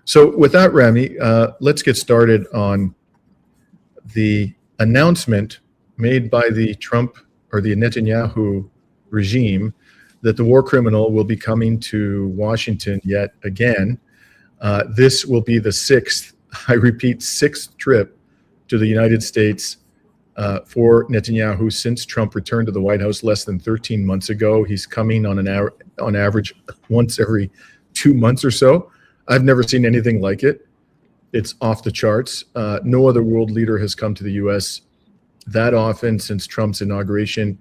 So with that, Rami, let's get started on the announcement made by the Trump or the Netanyahu regime that the war criminal will be coming to Washington yet again. This will be the sixth, I repeat, sixth trip to the United States for Netanyahu since Trump returned to the White House less than 13 months ago. He's coming on average once every 2 months or so. I've never seen anything like it. It's off the charts. No other world leader has come to the U.S. that often since Trump's inauguration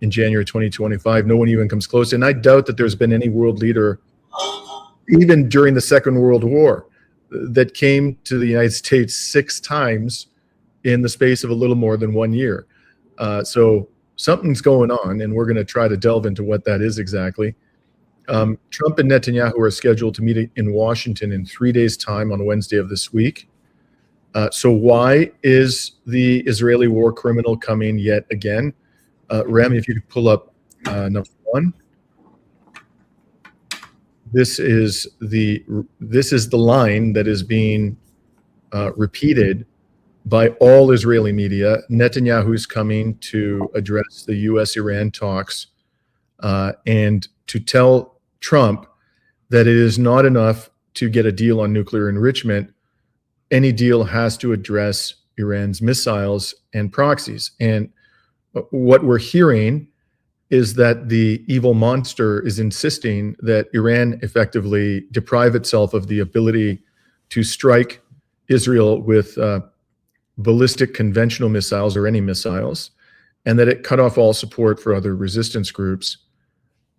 in January 2025. No one even comes close. And I doubt that there's been any world leader, even during the Second World War, that came to the United States 6 times in the space of a little more than 1 year. So something's going on, and we're going to try to delve into what that is exactly. Trump and Netanyahu are scheduled to meet in Washington in 3 days' time on Wednesday of this week. So why is the Israeli war criminal coming yet again? Rami, if you could pull up number 1. This is the line that is being repeated by all Israeli media. Netanyahu's coming to address the U.S.-Iran talks and to tell Trump that it is not enough to get a deal on nuclear enrichment. Any deal has to address Iran's missiles and proxies. And what we're hearing is that the evil monster is insisting that Iran effectively deprive itself of the ability to strike Israel with ballistic conventional missiles or any missiles, and that it cut off all support for other resistance groups.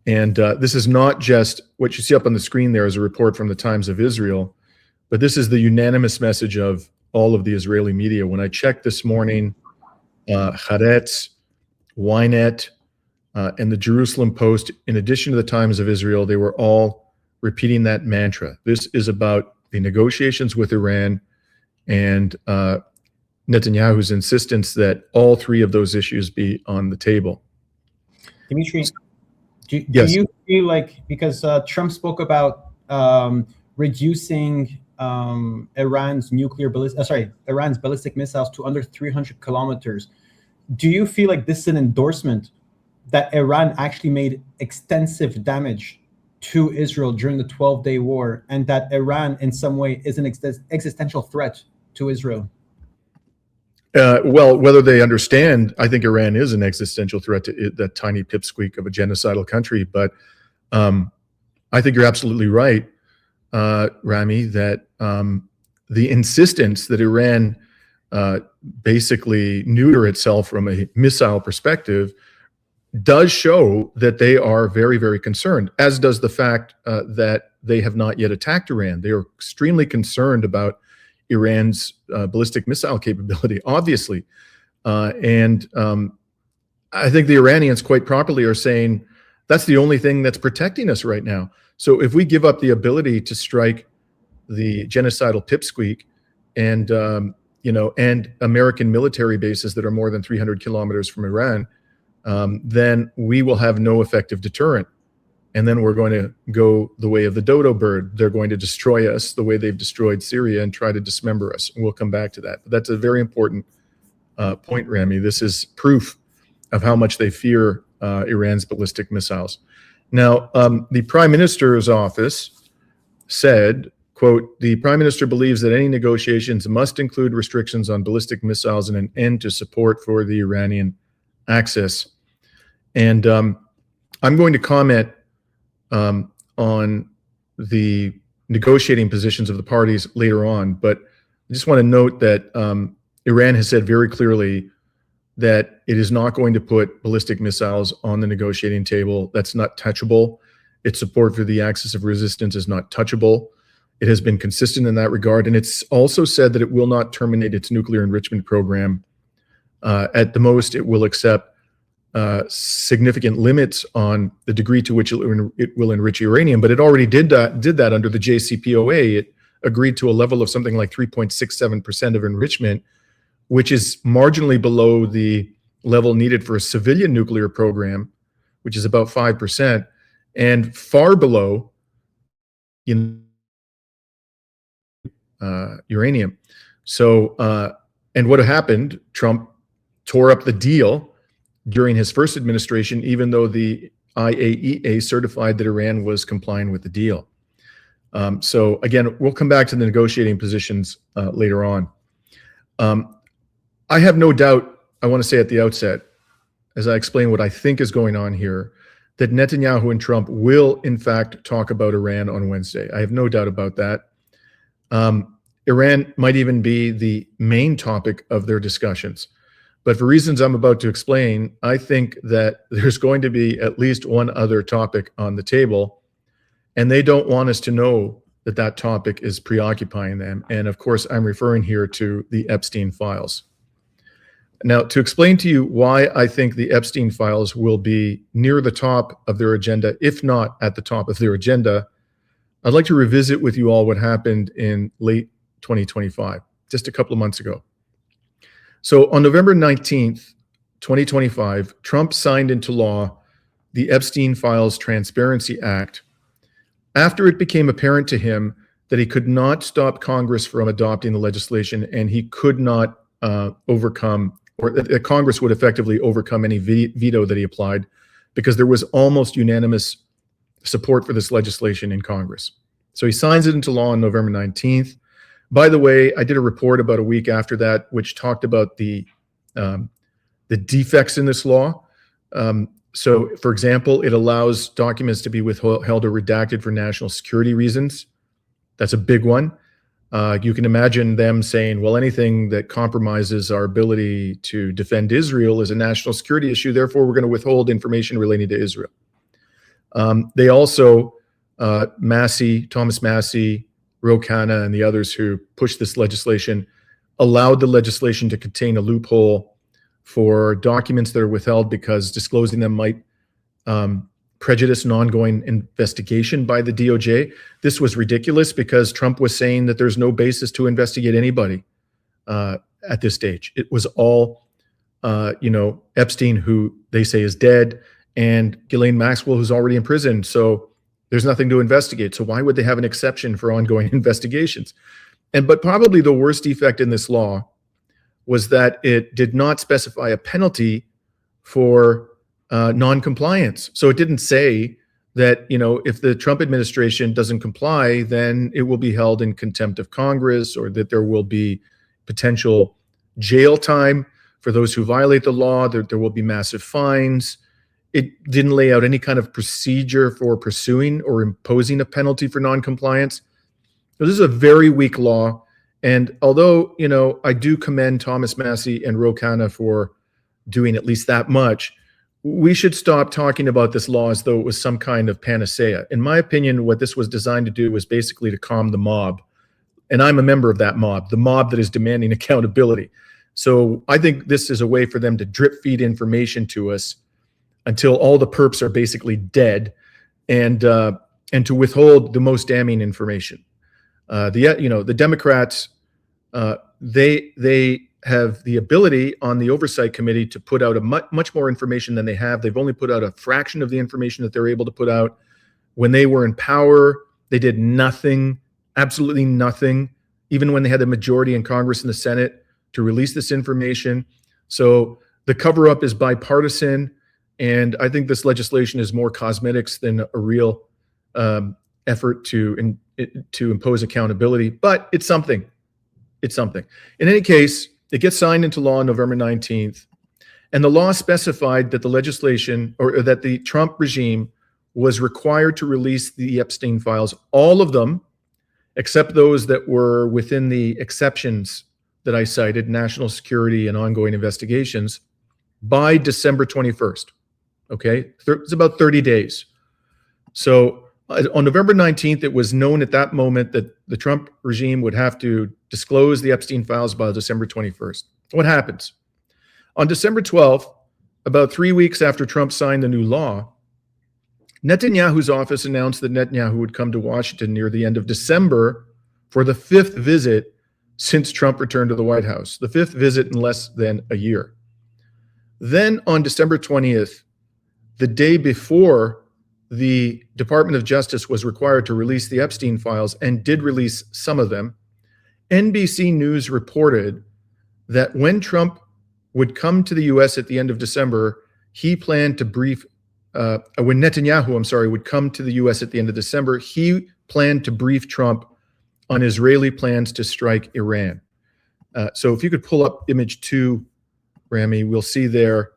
And this is not just what you see up on the screen there is a report from the Times of Israel, but this is the unanimous message of all of the Israeli media. When I checked this morning, Haaretz, Ynet, and the Jerusalem Post, in addition to the Times of Israel, they were all repeating that mantra. This is about the negotiations with Iran and Netanyahu's insistence that all 3 of those issues be on the table. Dimitri, do Yes. you feel like, because Trump spoke about reducing Iran's ballistic missiles to under 300 kilometers, do you feel like this is an endorsement that Iran actually made extensive damage to Israel during the 12-day war, and that Iran in some way is an existential threat to Israel? Well, whether they understand, I think Iran is an existential threat to that tiny pipsqueak of a genocidal country. But I think you're absolutely right, Rami, that the insistence that Iran basically neuter itself from a missile perspective does show that they are very, very concerned, as does the fact that they have not yet attacked Iran. They are extremely concerned about Iran's ballistic missile capability, obviously. And I think the Iranians quite properly are saying that's the only thing that's protecting us right now. So if we give up the ability to strike the genocidal pipsqueak and, and American military bases that are more than 300 kilometers from Iran, then we will have no effective deterrent. And then we're going to go the way of the dodo bird. They're going to destroy us the way they've destroyed Syria and try to dismember us. And we'll come back to that. But that's a very important point, Rami. This is proof of how much they fear Iran's ballistic missiles. Now, the Prime Minister's office said, quote, "The Prime Minister believes that any negotiations must include restrictions on ballistic missiles and an end to support for the Iranian axis." And I'm going to comment on the negotiating positions of the parties later on, but I just want to note that Iran has said very clearly that it is not going to put ballistic missiles on the negotiating table. That's not touchable. Its support for the axis of resistance is not touchable. It has been consistent in that regard, and it's also said that it will not terminate its nuclear enrichment program. At the most, it will accept significant limits on the degree to which it will enrich uranium, but it already did that under the JCPOA. It agreed to a level of something like 3.67% of enrichment, which is marginally below the level needed for a civilian nuclear program, which is about 5%, and far below uranium. So, and what happened, Trump tore up the deal during his first administration, even though the IAEA certified that Iran was complying with the deal. So again, we'll come back to the negotiating positions later on. I have no doubt, I want to say at the outset, as I explain what I think is going on here, that Netanyahu and Trump will in fact talk about Iran on Wednesday. I have no doubt about that. Iran might even be the main topic of their discussions. But for reasons I'm about to explain, I think that there's going to be at least one other topic on the table, and they don't want us to know that that topic is preoccupying them. And of course, I'm referring here to the Epstein files. Now, to explain to you why I think the Epstein files will be near the top of their agenda, if not at the top of their agenda, I'd like to revisit with you all what happened in late 2025, just a couple of months ago. So on November 19th, 2025, Trump signed into law the Epstein Files Transparency Act after it became apparent to him that he could not stop Congress from adopting the legislation, and he could not overcome, or that Congress would effectively overcome any veto that he applied, because there was almost unanimous support for this legislation in Congress. So he signs it into law on November 19th. By the way, I did a report about a week after that, which talked about the defects in this law. So, for example, it allows documents to be withheld or redacted for national security reasons. That's a big one. You can imagine them saying, well, anything that compromises our ability to defend Israel is a national security issue, therefore we're going to withhold information relating to Israel. They also, Thomas Massey, Ro Khanna, and the others who pushed this legislation, allowed the legislation to contain a loophole for documents that are withheld because disclosing them might prejudice an ongoing investigation by the DOJ. This was ridiculous because Trump was saying that there's no basis to investigate anybody at this stage. It was all, Epstein, who they say is dead, and Ghislaine Maxwell, who's already in prison. So there's nothing to investigate. So why would they have an exception for ongoing investigations? But probably the worst defect in this law was that it did not specify a penalty for non-compliance. So it didn't say that, if the Trump administration doesn't comply, then it will be held in contempt of Congress, or that there will be potential jail time for those who violate the law, that there will be massive fines. It didn't lay out any kind of procedure for pursuing or imposing a penalty for non-compliance. So this is a very weak law. And although, I do commend Thomas Massey and Ro Khanna for doing at least that much, we should stop talking about this law as though it was some kind of panacea. In my opinion, what this was designed to do was basically to calm the mob. And I'm a member of that mob, the mob that is demanding accountability. So I think this is a way for them to drip feed information to us until all the perps are basically dead, and to withhold the most damning information. The Democrats, they have the ability on the oversight committee to put out a much more information than they have. They've only put out a fraction of the information that they're able to put out. When they were in power, they did nothing, absolutely nothing, even when they had the majority in Congress and the Senate to release this information. So the cover-up is bipartisan, and I think this legislation is more cosmetics than a real effort to impose accountability, but it's something. It's something. In any case, it gets signed into law on November 19th, and the law specified that the legislation, or that the Trump regime was required to release the Epstein files, all of them, except those that were within the exceptions that I cited, national security and ongoing investigations, by December 21st. Okay, it's about 30 days. So on November 19th, it was known at that moment that the Trump regime would have to disclose the Epstein files by December 21st. What happens? On December 12th, about 3 weeks after Trump signed the new law, Netanyahu's office announced that Netanyahu would come to Washington near the end of December for the 5th visit since Trump returned to the White House, the 5th visit in less than a year. Then on December 20th, the day before the Department of Justice was required to release the Epstein files, and did release some of them, NBC News reported that when Trump would come to the U.S. at the end of December, he planned to brief, when Netanyahu, I'm sorry, would come to the U.S. at the end of December, he planned to brief Trump on Israeli plans to strike Iran. So if you could pull up image 2, Rami, we'll see there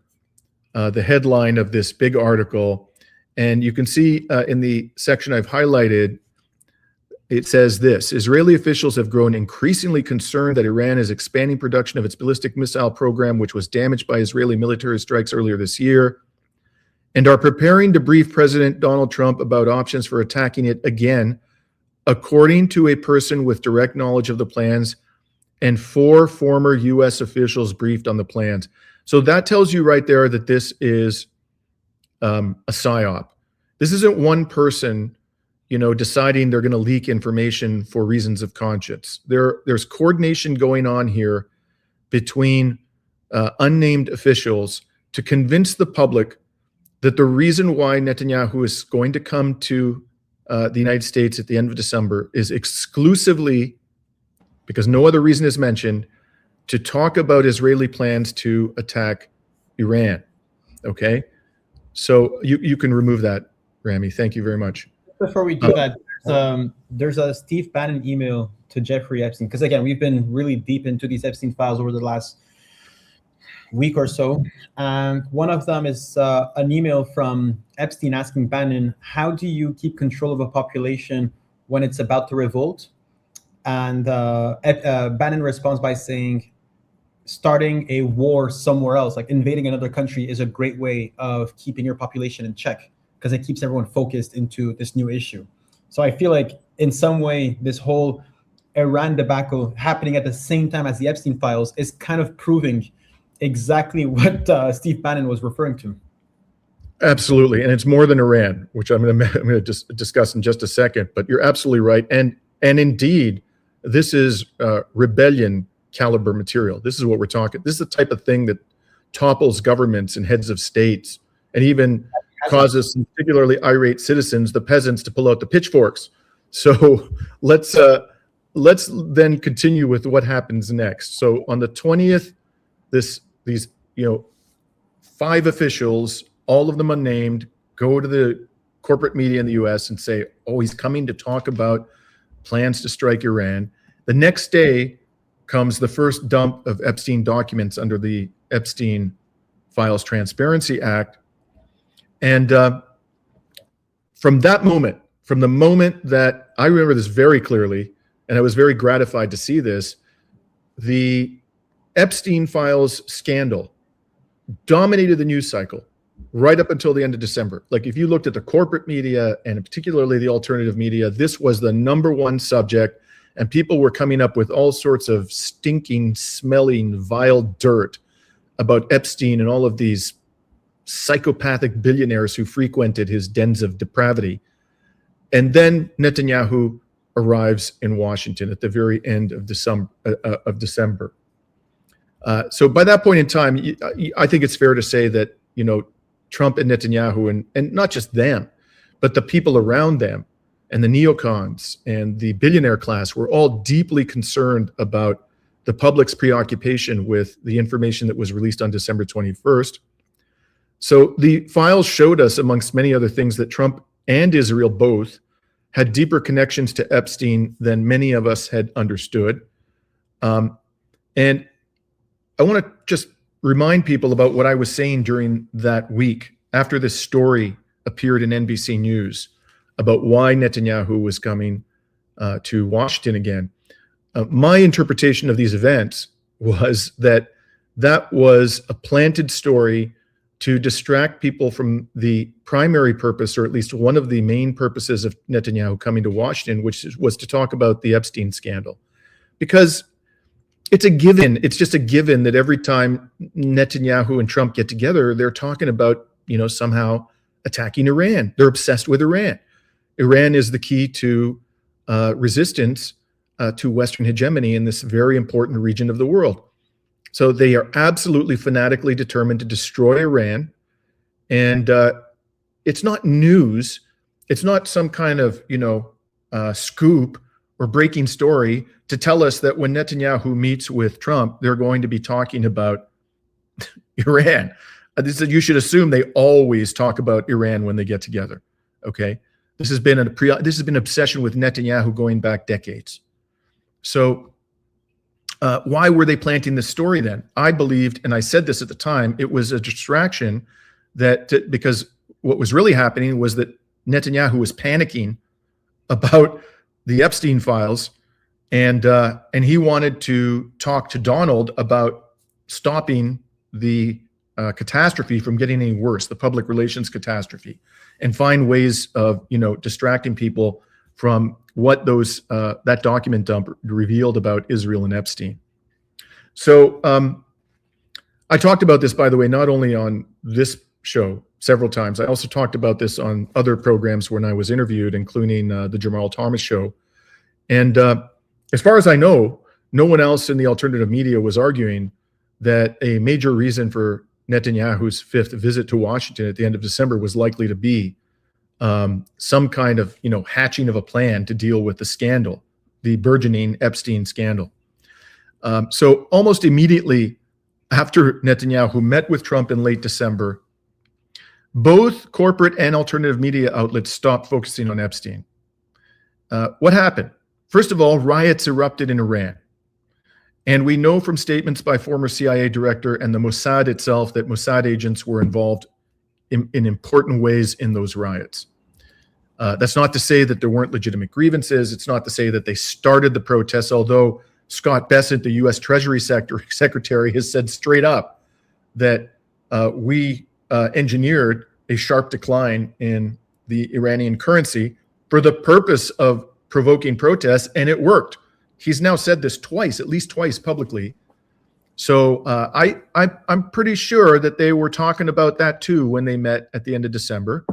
the headline of this big article. And you can see in the section I've highlighted, it says this: Israeli officials have grown increasingly concerned that Iran is expanding production of its ballistic missile program, which was damaged by Israeli military strikes earlier this year, and are preparing to brief President Donald Trump about options for attacking it again, according to a person with direct knowledge of the plans and 4 former U.S. officials briefed on the plans. So that tells you right there that this is a psyop. This isn't one person, deciding they're going to leak information for reasons of conscience. There's coordination going on here between unnamed officials to convince the public that the reason why Netanyahu is going to come to the United States at the end of December is exclusively, because no other reason is mentioned, to talk about Israeli plans to attack Iran. Okay? So you can remove that, Rami. Thank you very much. Before we do that, there's a Steve Bannon email to Jeffrey Epstein, because again, we've been really deep into these Epstein files over the last week or so. And one of them is an email from Epstein asking Bannon, how do you keep control of a population when it's about to revolt? And Bannon responds by saying, starting a war somewhere else, like invading another country, is a great way of keeping your population in check, because it keeps everyone focused into this new issue. So I feel like in some way, this whole Iran debacle happening at the same time as the Epstein files is kind of proving exactly what Steve Bannon was referring to. Absolutely. And it's more than Iran, which I'm going to discuss in just a second, but you're absolutely right. And indeed, this is rebellion caliber material. This is what we're talking. This is the type of thing that topples governments and heads of states, and even causes some particularly irate citizens, the peasants, to pull out the pitchforks. So let's then continue with what happens next. So on the 20th, these 5 officials, all of them unnamed, go to the corporate media in the U.S. and say, "Oh, he's coming to talk about plans to strike Iran." The next day comes the first dump of Epstein documents under the Epstein Files Transparency Act. And from that moment, from the moment that I remember this very clearly, and I was very gratified to see this, the Epstein Files scandal dominated the news cycle right up until the end of December. Like if you looked at the corporate media and particularly the alternative media, this was the #1 subject, and people were coming up with all sorts of stinking, smelling, vile dirt about Epstein and all of these psychopathic billionaires who frequented his dens of depravity. And then Netanyahu arrives in Washington at the very end of December. So by that point in time, I think it's fair to say that Trump and Netanyahu, and not just them, but the people around them and the neocons and the billionaire class were all deeply concerned about the public's preoccupation with the information that was released on December 21st. So the files showed us, amongst many other things, that Trump and Israel both had deeper connections to Epstein than many of us had understood. And I want to just remind people about what I was saying during that week after this story appeared in NBC News about why Netanyahu was coming to Washington again. My interpretation of these events was that was a planted story to distract people from the primary purpose, or at least one of the main purposes of Netanyahu coming to Washington, which was to talk about the Epstein scandal. Because it's a given, it's just a given that every time Netanyahu and Trump get together, they're talking about, somehow attacking Iran. They're obsessed with Iran. Iran is the key to resistance to Western hegemony in this very important region of the world. So they are absolutely fanatically determined to destroy Iran. And it's not news. It's not some kind of, scoop or breaking story to tell us that when Netanyahu meets with Trump, they're going to be talking about Iran. You should assume they always talk about Iran when they get together. Okay, this has been an obsession with Netanyahu going back decades. So why were they planting this story then? I believed, and I said this at the time, it was a distraction because what was really happening was that Netanyahu was panicking about the Epstein files, and he wanted to talk to Donald about stopping the catastrophe from getting any worse, the public relations catastrophe, and find ways of distracting people from what that document dump revealed about Israel and Epstein. So I talked about this, by the way, not only on this show several times. I also talked about this on other programs when I was interviewed, including the Jamal Thomas show. And as far as I know, no one else in the alternative media was arguing that a major reason for Netanyahu's fifth visit to Washington at the end of December was likely to be some kind of hatching of a plan to deal with the scandal, the burgeoning Epstein scandal. So almost immediately after Netanyahu met with Trump in late December, both corporate and alternative media outlets stopped focusing on Epstein. What happened? First of all, riots erupted in Iran. And we know from statements by former CIA director and the Mossad itself that Mossad agents were involved in important ways in those riots. That's not to say that there weren't legitimate grievances. It's not to say that they started the protests, although Scott Bessent, the U.S. Treasury Secretary, has said straight up that we engineered a sharp decline in the Iranian currency for the purpose of provoking protests, and it worked. He's now said this twice, at least twice publicly. So I'm pretty sure that they were talking about that too when they met at the end of December.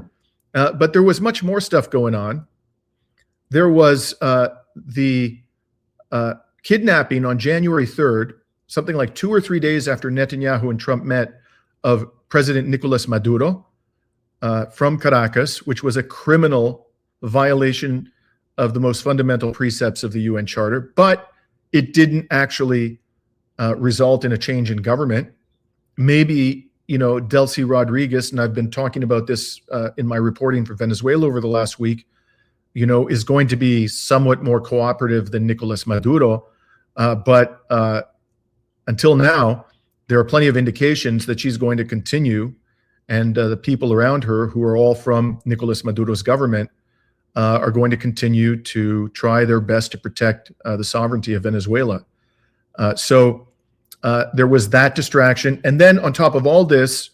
But there was much more stuff going on. There was the kidnapping on January 3rd, something like 2 or 3 days after Netanyahu and Trump met, of President Nicolas Maduro from Caracas, which was a criminal violation of the most fundamental precepts of the UN Charter, but it didn't actually result in a change in government. Maybe, Delcy Rodriguez, and I've been talking about this in my reporting for Venezuela over the last week, is going to be somewhat more cooperative than Nicolas Maduro. But until now, there are plenty of indications that she's going to continue, and the people around her, who are all from Nicolas Maduro's government, are going to continue to try their best to protect the sovereignty of Venezuela. So there was that distraction. And then on top of all this,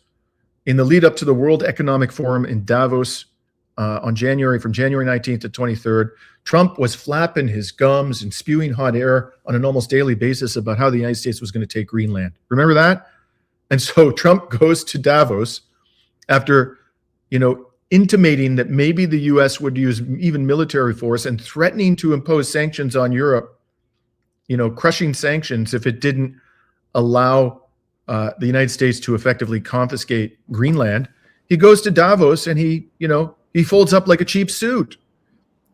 in the lead up to the World Economic Forum in Davos from January 19th to 23rd, Trump was flapping his gums and spewing hot air on an almost daily basis about how the United States was going to take Greenland. Remember that? And so Trump goes to Davos after, intimating that maybe the U.S. would use even military force and threatening to impose sanctions on Europe, crushing sanctions if it didn't allow the United States to effectively confiscate Greenland. He goes to Davos and he folds up like a cheap suit.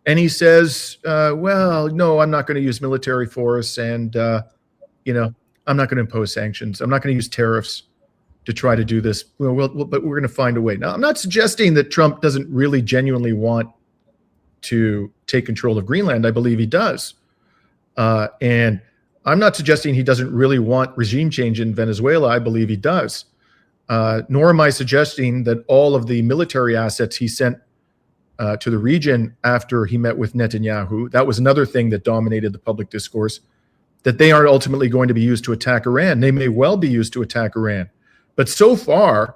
And he says, well, no, I'm not going to use military force, and, I'm not going to impose sanctions. I'm not going to use tariffs to try to do this. But we're going to find a way. Now, I'm not suggesting that Trump doesn't really genuinely want to take control of Greenland. I believe he does. And I'm not suggesting he doesn't really want regime change in Venezuela. I believe he does. Nor am I suggesting that all of the military assets he sent to the region after he met with Netanyahu, that was another thing that dominated the public discourse, that they aren't ultimately going to be used to attack Iran. They may well be used to attack Iran. But so far,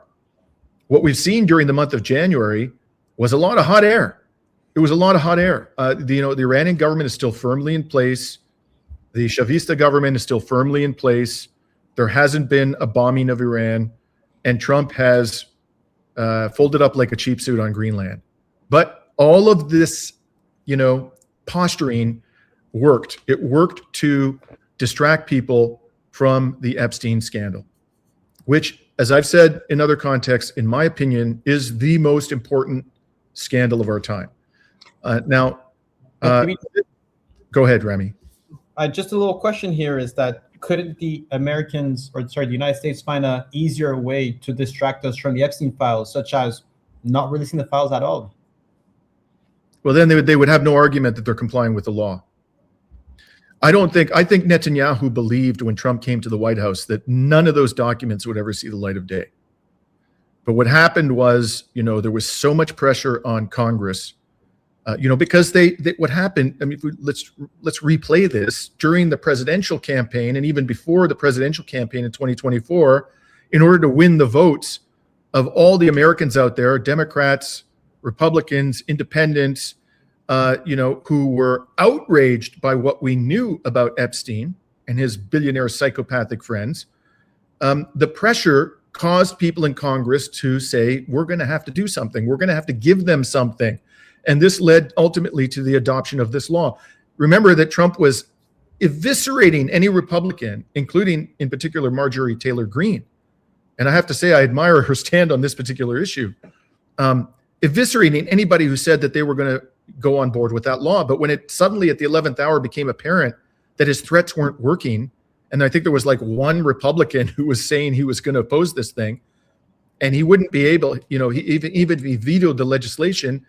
what we've seen during the month of January was a lot of hot air. It was a lot of hot air. The Iranian government is still firmly in place. The Chavista government is still firmly in place. There hasn't been a bombing of Iran, and Trump has folded up like a cheap suit on Greenland. But all of this, posturing worked. It worked to distract people from the Epstein scandal, which, as I've said in other contexts, in my opinion, is the most important scandal of our time. Go Go ahead, Rami. Just a little question here is that couldn't the United States find an easier way to distract us from the Epstein files, such as not releasing the files at all? Well, then they would have no argument that they're complying with the law. I think Netanyahu believed when Trump came to the White House that none of those documents would ever see the light of day. But what happened was, there was so much pressure on Congress, because what happened, I mean, let's replay this during the presidential campaign and even before the presidential campaign in 2024, in order to win the votes of all the Americans out there, Democrats, Republicans, independents, who were outraged by what we knew about Epstein and his billionaire psychopathic friends. The pressure caused people in Congress to say, we're going to have to do something. We're going to have to give them something. And this led ultimately to the adoption of this law. Remember that Trump was eviscerating any Republican, including in particular Marjorie Taylor Greene. And I have to say, I admire her stand on this particular issue. Eviscerating anybody who said that they were going to go on board with that law. But when it suddenly at the 11th hour became apparent that his threats weren't working, and I think there was like one Republican who was saying he was going to oppose this thing, and he wouldn't be able, even if he vetoed the legislation,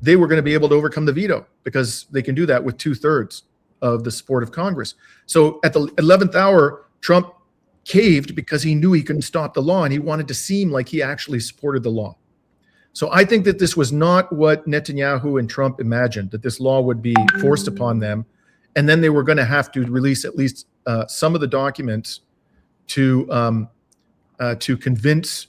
they were going to be able to overcome the veto because they can do that with 2/3 of the support of Congress. So at the 11th hour, Trump caved because he knew he couldn't stop the law, and he wanted to seem like he actually supported the law. So I think that this was not what Netanyahu and Trump imagined, that this law would be forced upon them, and then they were going to have to release at least some of the documents to convince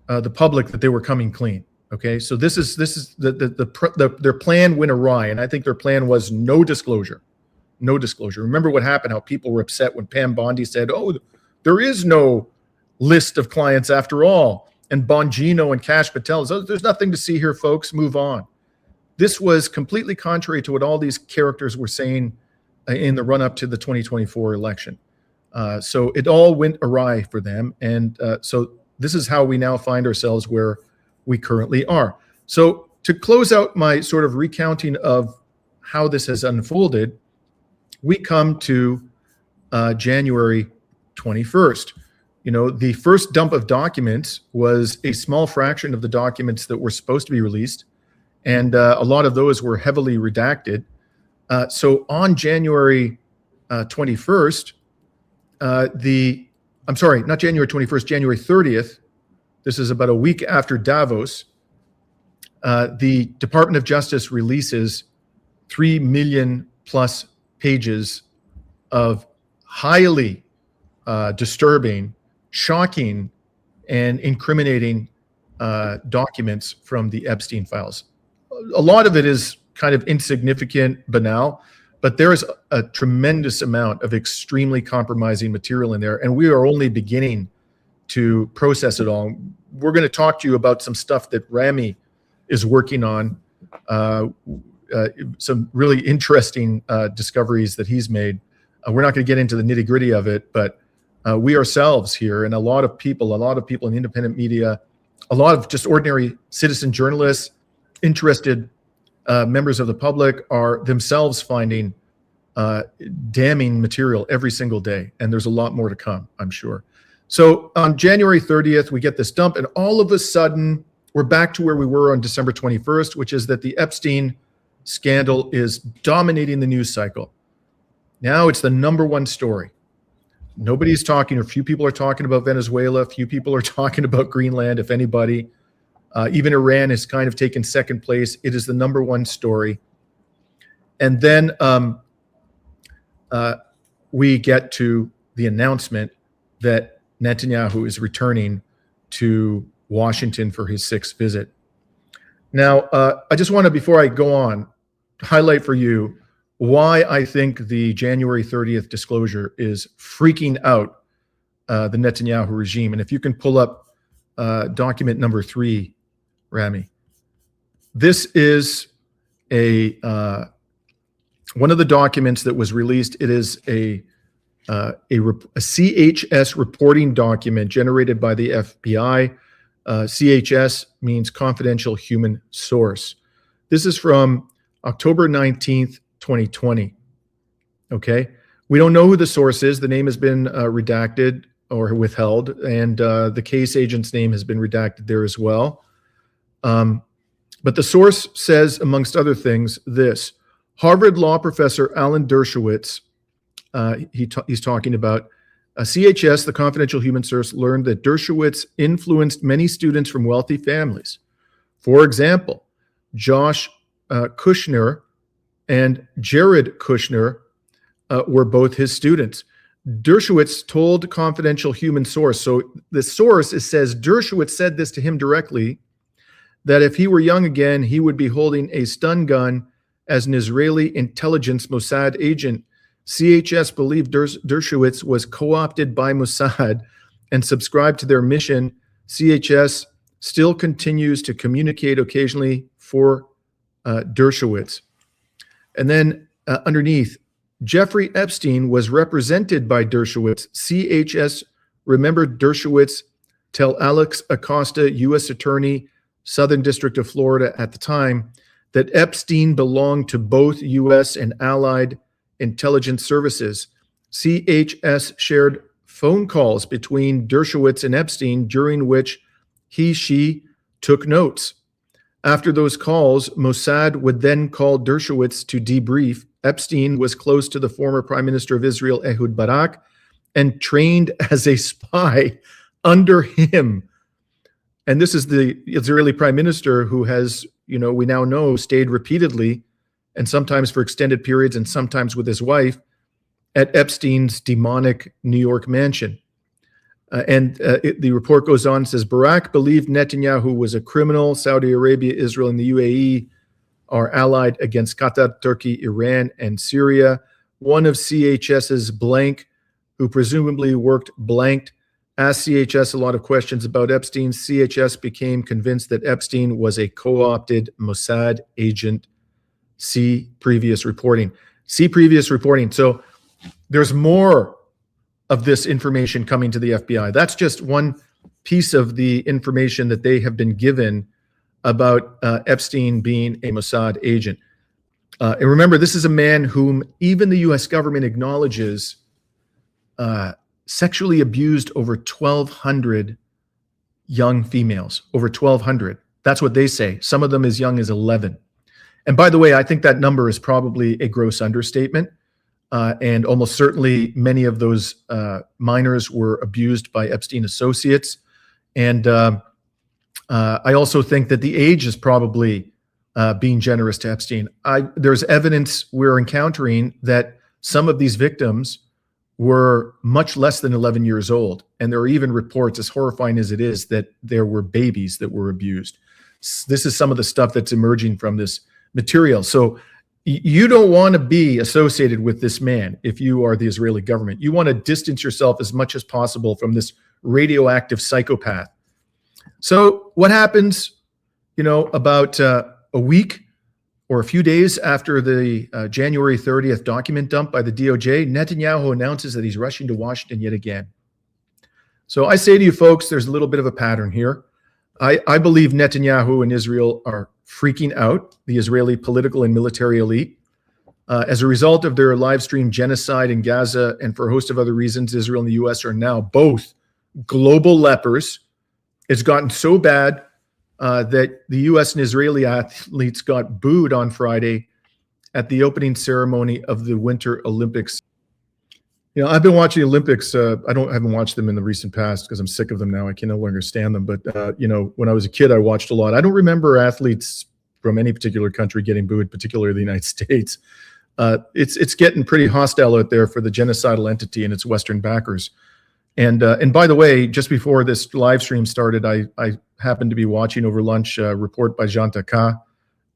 the public that they were coming clean. Okay, so this is their plan went awry, and I think their plan was no disclosure. No disclosure. Remember what happened, how people were upset when Pam Bondi said, oh, there is no list of clients after all. And Bongino and Kash Patel, there's nothing to see here, folks, move on. This was completely contrary to what all these characters were saying in the run-up to the 2024 election. So it all went awry for them. And so this is how we now find ourselves where we currently are. So to close out my sort of recounting of how this has unfolded, we come to January 21st. The first dump of documents was a small fraction of the documents that were supposed to be released, and a lot of those were heavily redacted. So on January 21st, I'm sorry, not January 21st, January 30th, this is about a week after Davos, the Department of Justice releases 3 million plus pages of highly disturbing, shocking, and incriminating documents from the Epstein files. A lot of it is kind of insignificant, banal, but there is a tremendous amount of extremely compromising material in there, and we are only beginning to process it all. We're going to talk to you about some stuff that Rami is working on, some really interesting discoveries that he's made. We're not going to get into the nitty-gritty of it, but we ourselves here, and a lot of people in independent media, a lot of just ordinary citizen journalists, interested members of the public are themselves finding damning material every single day. And there's a lot more to come, I'm sure. So on January 30th, we get this dump, and all of a sudden, we're back to where we were on December 21st, which is that the Epstein scandal is dominating the news cycle. Now it's the #1 story. Nobody's talking, or few people are talking about Venezuela. Few people are talking about Greenland, if anybody. Even Iran has kind of taken second place. It is the #1 story. And then we get to the announcement that Netanyahu is returning to Washington for his 6th visit. Now, I just want to, before I go on, highlight for you why I think the January 30th disclosure is freaking out the Netanyahu regime. And if you can pull up document number 3, Rami. This is one of the documents that was released. It is a CHS reporting document generated by the FBI. CHS means confidential human source. This is from October 19th, 2020. Okay. We don't know who the source is. The name has been redacted or withheld, and the case agent's name has been redacted there as well. But the source says, amongst other things, this. Harvard law professor Alan Dershowitz, he's talking about CHS, the confidential human source, learned that Dershowitz influenced many students from wealthy families. For example, Josh Kushner and Jared Kushner were both his students. Dershowitz told confidential human source, so the source, it says Dershowitz said this to him directly, that if he were young again, he would be holding a stun gun as an Israeli intelligence Mossad agent. CHS believed Dershowitz was co-opted by Mossad and subscribed to their mission. CHS still continues to communicate occasionally for Dershowitz. And then underneath, Jeffrey Epstein was represented by Dershowitz. CHS remembered Dershowitz tell Alex Acosta, U.S. Attorney, Southern District of Florida at the time, that Epstein belonged to both U.S. and allied intelligence services. CHS shared phone calls between Dershowitz and Epstein during which she took notes. After those calls, Mossad would then call Dershowitz to debrief. Epstein was close to the former Prime Minister of Israel, Ehud Barak, and trained as a spy under him. And this is the Israeli Prime Minister who has, we now know, stayed repeatedly, and sometimes for extended periods and sometimes with his wife, at Epstein's demonic New York mansion. The report goes on and says, Barak believed Netanyahu was a criminal. Saudi Arabia, Israel, and the UAE are allied against Qatar, Turkey, Iran, and Syria. One of CHS's blank, who presumably worked blanked, asked CHS a lot of questions about Epstein. CHS became convinced that Epstein was a co-opted Mossad agent. See previous reporting. So there's more of this information coming to the FBI. That's just one piece of the information that they have been given about Epstein being a Mossad agent. And remember, this is a man whom even the U.S. government acknowledges sexually abused over 1,200 young females, over 1,200. That's what they say. Some of them as young as 11. And by the way, I think that number is probably a gross understatement. And almost certainly many of those minors were abused by Epstein associates. And I also think that the age is probably being generous to Epstein. There's evidence we're encountering that some of these victims were much less than 11 years old. And there are even reports, as horrifying as it is, that there were babies that were abused. This is some of the stuff that's emerging from this material. So you don't want to be associated with this man if you are the Israeli government. You want to distance yourself as much as possible from this radioactive psychopath. So what happens, about a week or a few days after the January 30th document dump by the DOJ, Netanyahu announces that he's rushing to Washington yet again. So I say to you folks, there's a little bit of a pattern here. I believe Netanyahu and Israel are freaking out, the Israeli political and military elite. As a result of their live stream genocide in Gaza and for a host of other reasons, Israel and the U.S. are now both global lepers. It's gotten so bad that the U.S. and Israeli athletes got booed on Friday at the opening ceremony of the Winter Olympics. I've been watching the Olympics. I haven't watched them in the recent past because I'm sick of them now. I can no longer stand them. But, when I was a kid, I watched a lot. I don't remember athletes from any particular country getting booed, particularly the United States. It's getting pretty hostile out there for the genocidal entity and its Western backers. And by the way, just before this live stream started, I happened to be watching over lunch a report by Jean Taka,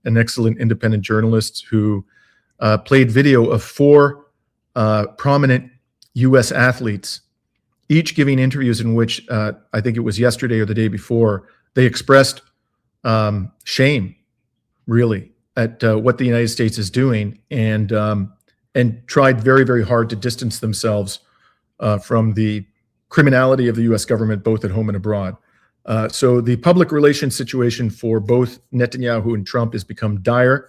an excellent independent journalist who played video of 4 prominent U.S. athletes, each giving interviews in which I think it was yesterday or the day before, they expressed shame, really, at what the United States is doing, and tried very, very hard to distance themselves from the criminality of the U.S. government, both at home and abroad. So the public relations situation for both Netanyahu and Trump has become dire,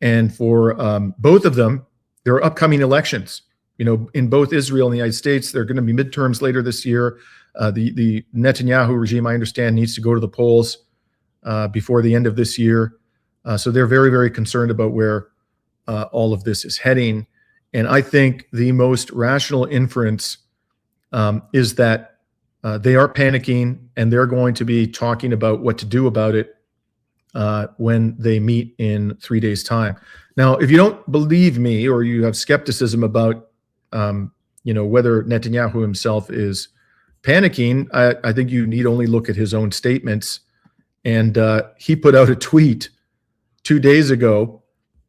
and for both of them, there are upcoming elections. In both Israel and the United States, there are going to be midterms later this year. The Netanyahu regime, I understand, needs to go to the polls before the end of this year. So they're very, very concerned about where all of this is heading. And I think the most rational inference is that they are panicking, and they're going to be talking about what to do about it when they meet in 3 days' time. Now, if you don't believe me, or you have skepticism about whether Netanyahu himself is panicking, I think you need only look at his own statements. And he put out a tweet 2 days ago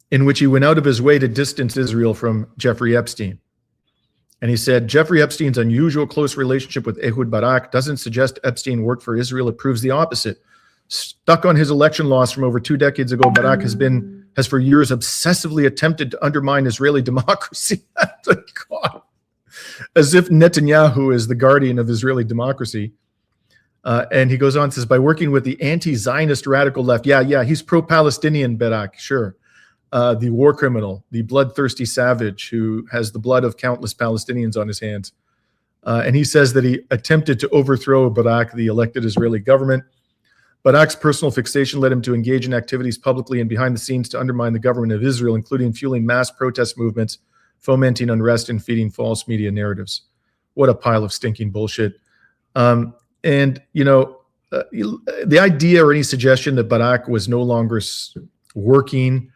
in which he went out of his way to distance Israel from Jeffrey Epstein. And he said, Jeffrey Epstein's unusual close relationship with Ehud Barak doesn't suggest Epstein worked for Israel. It proves the opposite. Stuck on his election loss from over 2 decades ago, Barak has for years obsessively attempted to undermine Israeli democracy. God. As if Netanyahu is the guardian of Israeli democracy. And he goes on and says, by working with the anti-Zionist radical left, yeah, he's pro-Palestinian, Barak, sure. The war criminal, the bloodthirsty savage who has the blood of countless Palestinians on his hands. And he says that he attempted to overthrow Barak, the elected Israeli government. Barak's personal fixation led him to engage in activities publicly and behind the scenes to undermine the government of Israel, including fueling mass protest movements, fomenting unrest, and feeding false media narratives. What a pile of stinking bullshit. The idea or any suggestion that Barak was no longer working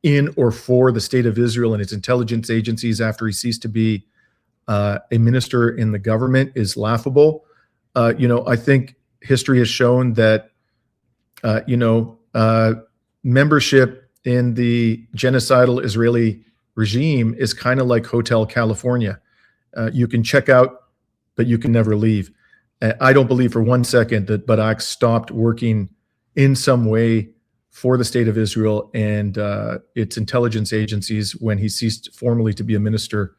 in or for the state of Israel and its intelligence agencies after he ceased to be a minister in the government is laughable. I think history has shown that, membership in the genocidal Israeli regime is kind of like Hotel California. You can check out, but you can never leave. I don't believe for 1 second that Barak stopped working in some way for the state of Israel and its intelligence agencies when he ceased formally to be a minister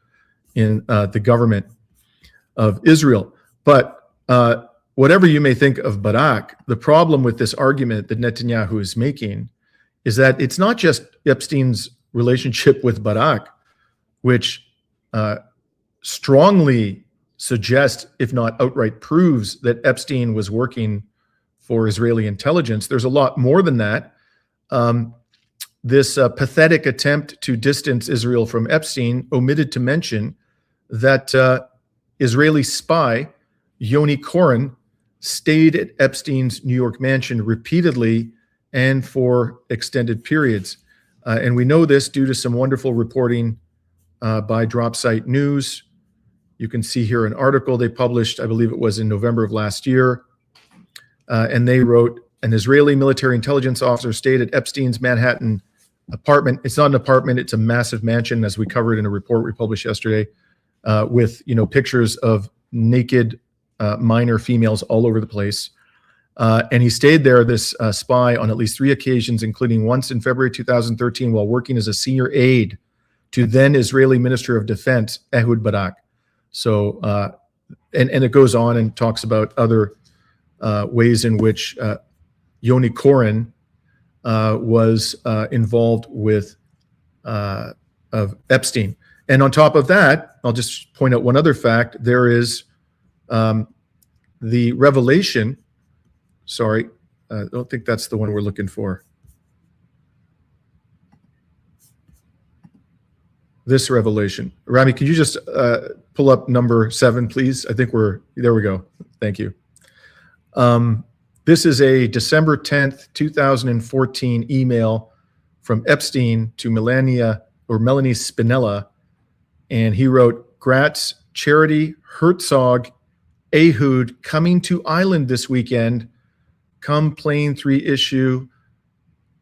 in the government of Israel. But whatever you may think of Barak, the problem with this argument that Netanyahu is making is that it's not just Epstein's relationship with Barak, which strongly suggests, if not outright proves, that Epstein was working for Israeli intelligence. There's a lot more than that. This pathetic attempt to distance Israel from Epstein omitted to mention that Israeli spy Yoni Koren stayed at Epstein's New York mansion repeatedly and for extended periods. And we know this due to some wonderful reporting by Dropsite News. You can see here an article they published, I believe it was in November of last year. And they wrote, an Israeli military intelligence officer stayed at Epstein's Manhattan apartment. It's not an apartment, it's a massive mansion, as we covered in a report we published yesterday, with pictures of naked minor females all over the place. And he stayed there, this spy, on at least 3 occasions, including once in February 2013 while working as a senior aide to then Israeli Minister of Defense, Ehud Barak. So, and it goes on and talks about other ways in which Yoni Koren was involved with of Epstein. And on top of that, I'll just point out one other fact. There is the revelation. Sorry, I don't think that's the one we're looking for. This revelation. Rami, could you just pull up number 7, please? I think there we go. Thank you. This is a December 10th, 2014 email from Epstein to Melanie Spinella. And he wrote, Gratz, Charity, Herzog, Ehud coming to Island this weekend. Come Plane 3 issue.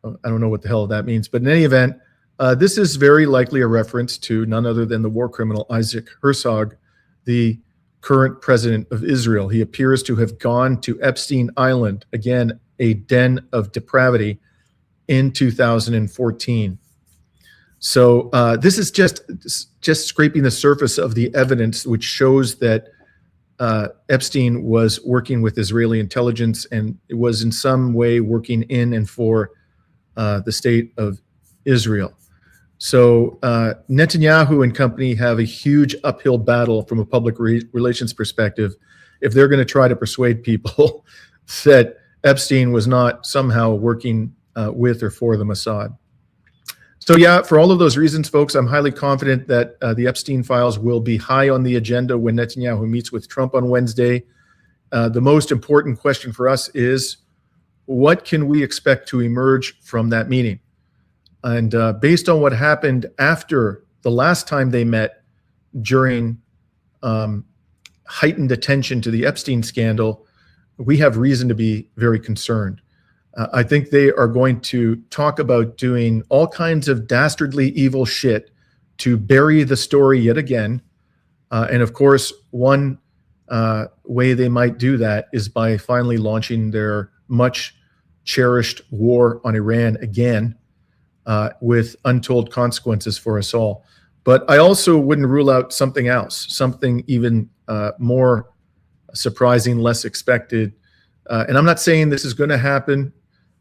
I don't know what the hell that means, but in any event, this is very likely a reference to none other than the war criminal Isaac Herzog, the current president of Israel. He appears to have gone to Epstein Island, again, a den of depravity, in 2014. So this is just scraping the surface of the evidence, which shows that Epstein was working with Israeli intelligence and was in some way working in and for the state of Israel. So Netanyahu and company have a huge uphill battle from a public relations perspective if they're going to try to persuade people that Epstein was not somehow working with or for the Mossad. So yeah, for all of those reasons, folks, I'm highly confident that the Epstein files will be high on the agenda when Netanyahu meets with Trump on Wednesday. The most important question for us is, what can we expect to emerge from that meeting? And based on what happened after the last time they met during heightened attention to the Epstein scandal, we have reason to be very concerned. I think they are going to talk about doing all kinds of dastardly evil shit to bury the story yet again. And of course, one way they might do that is by finally launching their much cherished war on Iran again, with untold consequences for us all. But I also wouldn't rule out something else, something even more surprising, less expected. And I'm not saying this is going to happen.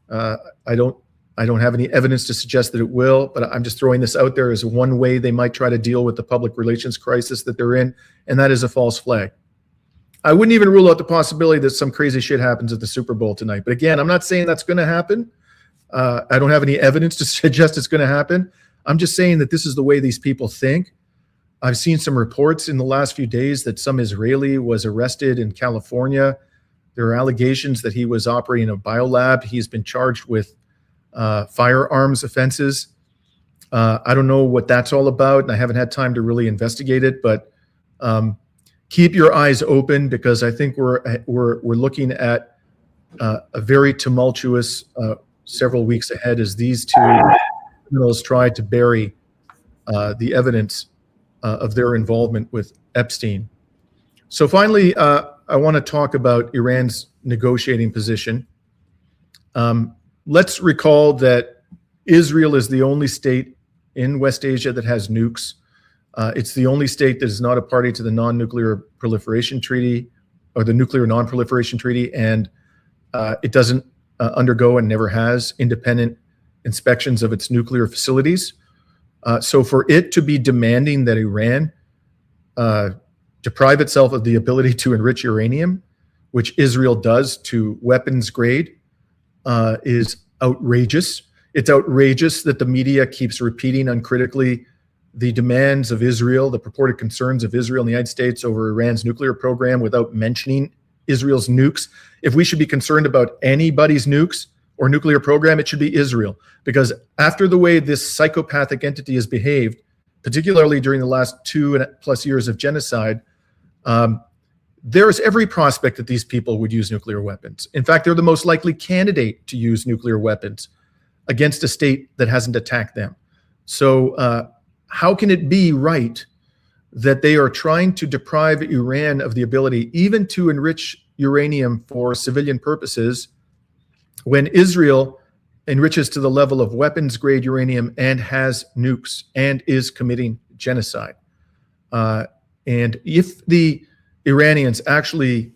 I don't have any evidence to suggest that it will, but I'm just throwing this out there as one way they might try to deal with the public relations crisis that they're in, and that is a false flag. I wouldn't even rule out the possibility that some crazy shit happens at the Super Bowl tonight. But again, I'm not saying that's going to happen. I don't have any evidence to suggest it's going to happen. I'm just saying that this is the way these people think. I've seen some reports in the last few days that some Israeli was arrested in California. There are allegations that he was operating a biolab. He's been charged with firearms offenses. I don't know what that's all about, and I haven't had time to really investigate it. But keep your eyes open, because I think we're looking at a very tumultuous several weeks ahead as these two criminals try to bury the evidence of their involvement with Epstein. So finally, I want to talk about Iran's negotiating position. Let's recall that Israel is the only state in West Asia that has nukes. It's the only state that is not a party to the non-nuclear proliferation treaty, or the nuclear non-proliferation treaty, and it doesn't undergo, and never has, independent inspections of its nuclear facilities. So for it to be demanding that Iran deprive itself of the ability to enrich uranium, which Israel does to weapons grade, is outrageous. It's outrageous that the media keeps repeating uncritically the demands of Israel, the purported concerns of Israel and the United States over Iran's nuclear program, without mentioning Israel's nukes. If we should be concerned about anybody's nukes or nuclear program, it should be Israel. Because after the way this psychopathic entity has behaved, particularly during the last 2+ years of genocide, there is every prospect that these people would use nuclear weapons. In fact, they're the most likely candidate to use nuclear weapons against a state that hasn't attacked them. So how can it be right that they are trying to deprive Iran of the ability even to enrich uranium for civilian purposes, when Israel enriches to the level of weapons-grade uranium and has nukes and is committing genocide? And if the Iranians actually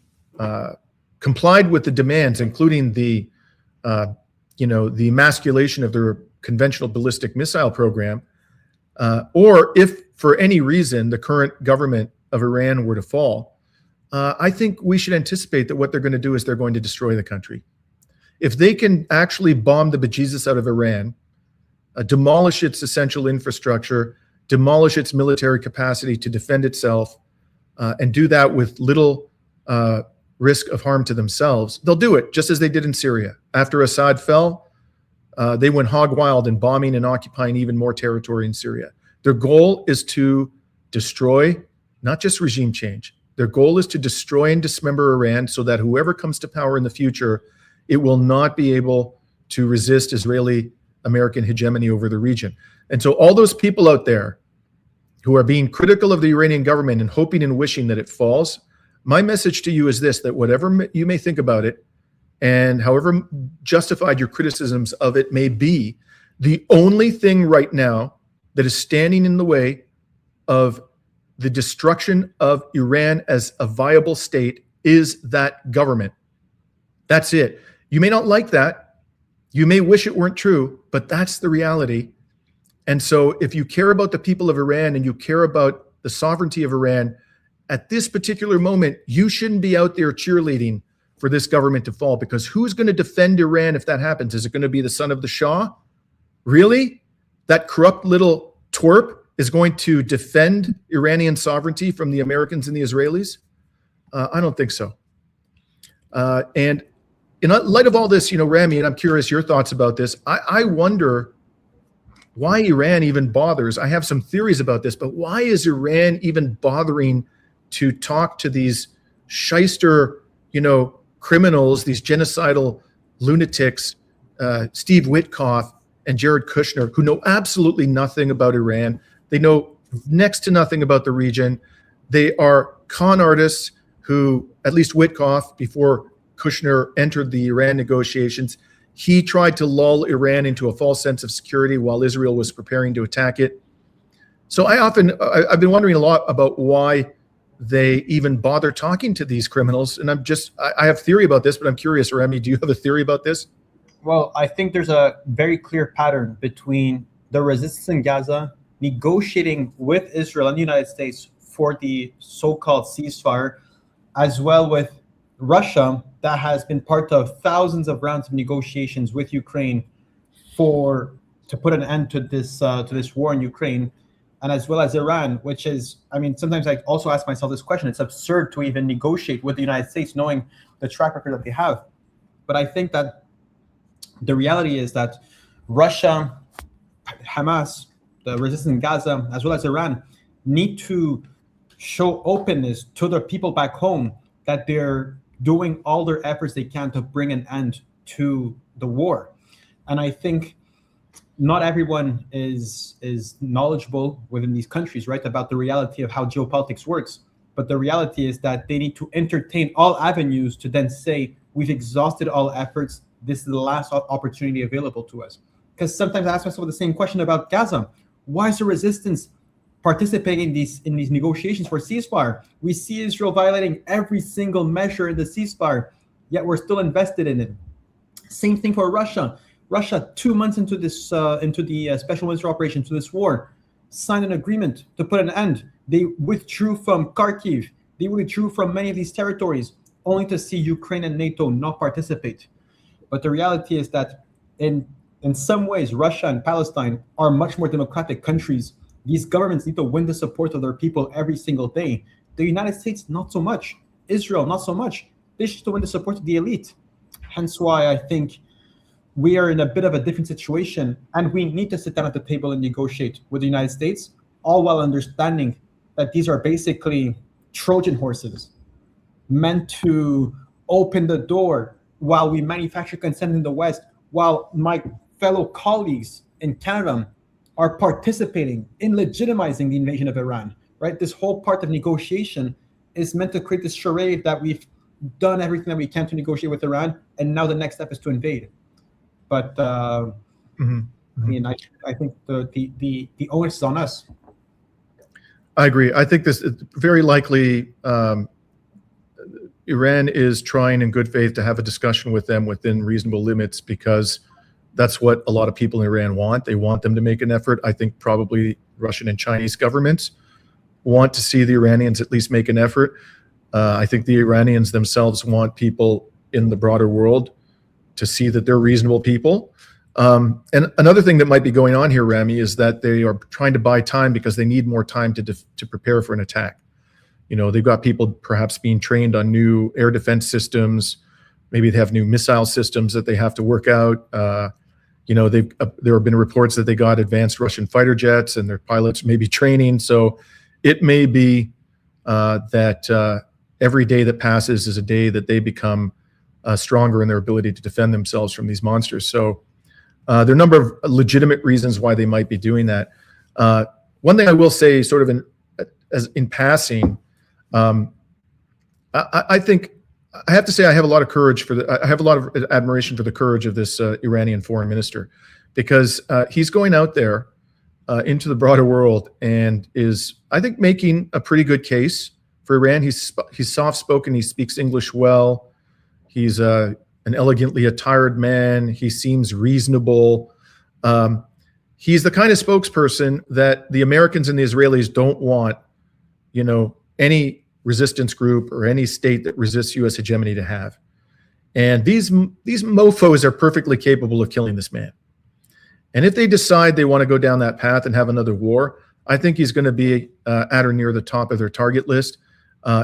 complied with the demands, including the emasculation of their conventional ballistic missile program, or if for any reason the current government of Iran were to fall, I think we should anticipate that what they're going to do is they're going to destroy the country. If they can actually bomb the bejesus out of Iran, demolish its essential infrastructure, demolish its military capacity to defend itself, and do that with little risk of harm to themselves, they'll do it, just as they did in Syria. After Assad fell, they went hog wild in bombing and occupying even more territory in Syria. Their goal is to destroy, not just regime change. Their goal is to destroy and dismember Iran so that whoever comes to power in the future, it will not be able to resist Israeli-American hegemony over the region. And so all those people out there who are being critical of the Iranian government and hoping and wishing that it falls, my message to you is this, that whatever you may think about it, and however justified your criticisms of it may be, the only thing right now that is standing in the way of the destruction of Iran as a viable state is that government. That's it. You may not like that. You may wish it weren't true, but that's the reality. And so if you care about the people of Iran and you care about the sovereignty of Iran, at this particular moment, you shouldn't be out there cheerleading for this government to fall, because who's going to defend Iran if that happens? Is it going to be the son of the Shah? Really? That corrupt little twerp is going to defend Iranian sovereignty from the Americans and the Israelis? I don't think so. And in light of all this, Rami, and I'm curious your thoughts about this, I wonder why Iran even bothers. I have some theories about this, but why is Iran even bothering to talk to these shyster, criminals, these genocidal lunatics, Steve Witkoff and Jared Kushner, who know absolutely nothing about Iran? They know next to nothing about the region. They are con artists who, at least Witkoff, before Kushner entered the Iran negotiations, he tried to lull Iran into a false sense of security while Israel was preparing to attack it. So I've been wondering a lot about why they even bother talking to these criminals. And I have theory about this, but I'm curious, Rami, do you have a theory about this? Well, I think there's a very clear pattern between the resistance in Gaza negotiating with Israel and the United States for the so-called ceasefire, as well with Russia, that has been part of thousands of rounds of negotiations with Ukraine to put an end to this war in Ukraine, and as well as Iran, which is, sometimes I also ask myself this question. It's absurd to even negotiate with the United States knowing the track record that they have. But I think that the reality is that Russia, Hamas, the resistance in Gaza, as well as Iran, need to show openness to their people back home that they're doing all their efforts they can to bring an end to the war. And I think not everyone is knowledgeable within these countries, right, about the reality of how geopolitics works. But the reality is that they need to entertain all avenues to then say, we've exhausted all efforts. This is the last opportunity available to us. Because sometimes I ask myself the same question about Gaza. Why is the resistance participating in these negotiations for ceasefire? We see Israel violating every single measure in the ceasefire, yet we're still invested in it. Same thing for Russia. Russia, 2 months into the special military operation, to this war, signed an agreement to put an end. They withdrew from Kharkiv. They withdrew from many of these territories, only to see Ukraine and NATO not participate. But the reality is that in some ways, Russia and Palestine are much more democratic countries. These governments need to win the support of their people every single day. The United States, not so much. Israel, not so much. They should win the support of the elite. Hence why I think we are in a bit of a different situation, and we need to sit down at the table and negotiate with the United States, all while understanding that these are basically Trojan horses meant to open the door while we manufacture consent in the West, while my fellow colleagues in Canada are participating in legitimizing the invasion of Iran, right? This whole part of negotiation is meant to create this charade that we've done everything that we can to negotiate with Iran, and now the next step is to invade. But I think the onus is on us. I agree. I think this is very likely Iran is trying in good faith to have a discussion with them within reasonable limits, because that's what a lot of people in Iran want. They want them to make an effort. I think probably Russian and Chinese governments want to see the Iranians at least make an effort. I think the Iranians themselves want people in the broader world to see that they're reasonable people. And another thing that might be going on here, Rami, is that they are trying to buy time because they need more time to prepare for an attack. They've got people perhaps being trained on new air defense systems. Maybe they have new missile systems that they have to work out. There have been reports that they got advanced Russian fighter jets and their pilots may be training. So it may be that every day that passes is a day that they become stronger in their ability to defend themselves from these monsters. So there are a number of legitimate reasons why they might be doing that. One thing I will say, sort of in passing, I think I have to say I have a lot of courage I have a lot of admiration for the courage of this Iranian foreign minister, because he's going out there into the broader world and is, I think, making a pretty good case for Iran. He's soft-spoken. He speaks English well. He's an elegantly attired man. He seems reasonable. he's the kind of spokesperson that the Americans and the Israelis don't want, you know, any resistance group or any state that resists U.S. hegemony to have. And these mofos are perfectly capable of killing this man. And if they decide they want to go down that path and have another war, I think he's going to be at or near the top of their target list. I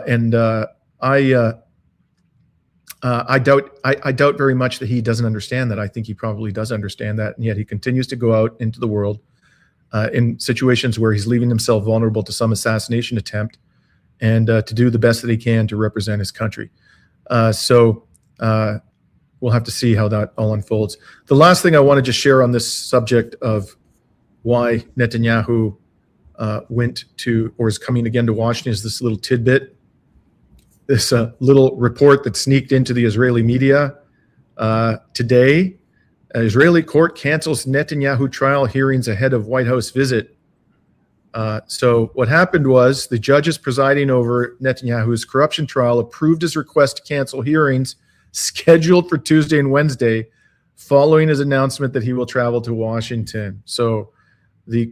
doubt very much that he doesn't understand that. I think he probably does understand that, and yet he continues to go out into the world in situations where he's leaving himself vulnerable to some assassination attempt, and to do the best that he can to represent his country. We'll have to see how that all unfolds. The last thing I want to just share on this subject of why Netanyahu went to, or is coming again to Washington, is this little tidbit. This little report that sneaked into the Israeli media today. An Israeli court cancels Netanyahu trial hearings ahead of White House visit. So what happened was the judges presiding over Netanyahu's corruption trial approved his request to cancel hearings scheduled for Tuesday and Wednesday, following his announcement that he will travel to Washington. So the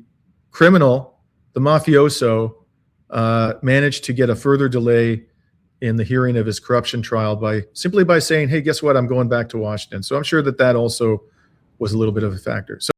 criminal, the mafioso, managed to get a further delay in the hearing of his corruption trial by simply saying, hey, guess what? I'm going back to Washington. So I'm sure that also was a little bit of a factor. So